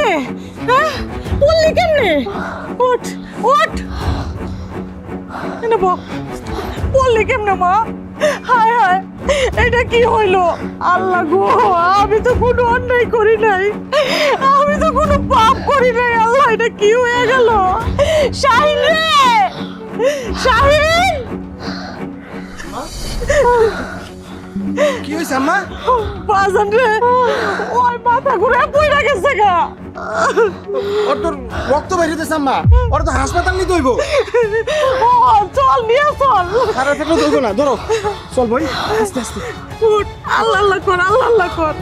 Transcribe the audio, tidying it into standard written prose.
কেমনে? হ্যাঁ, পড়লি কেমনে? ওঠ ওঠ, এনে বল, পড়লি কেমনে মা? হায় হায়, এটা কি হইলো? আল্লাহ গো, আমি তো কোনো অন্যায় করি নাই, আমি তো কোনো পাপ করি নাই। আল্লাহ, এটা কি হয়ে গেল? শাহিন রে, শাহিন! কি হয়েছে আম্মা? বাজান রে, ওই মাথা ঘুরে পড়ে গেছে গা। ওর তোর রক্ত বেরিয়েছে আম্মা, ওর তো হাসপাতাল নিতে হইব। ও চল, নিয়ে চল। খারাপ থাকলে ধরবো না, ধরো চল ভাই, আস্তে আস্তে। উঠ, আল্লাহ আল্লাহ কর, আল্লাহ আল্লাহ কর।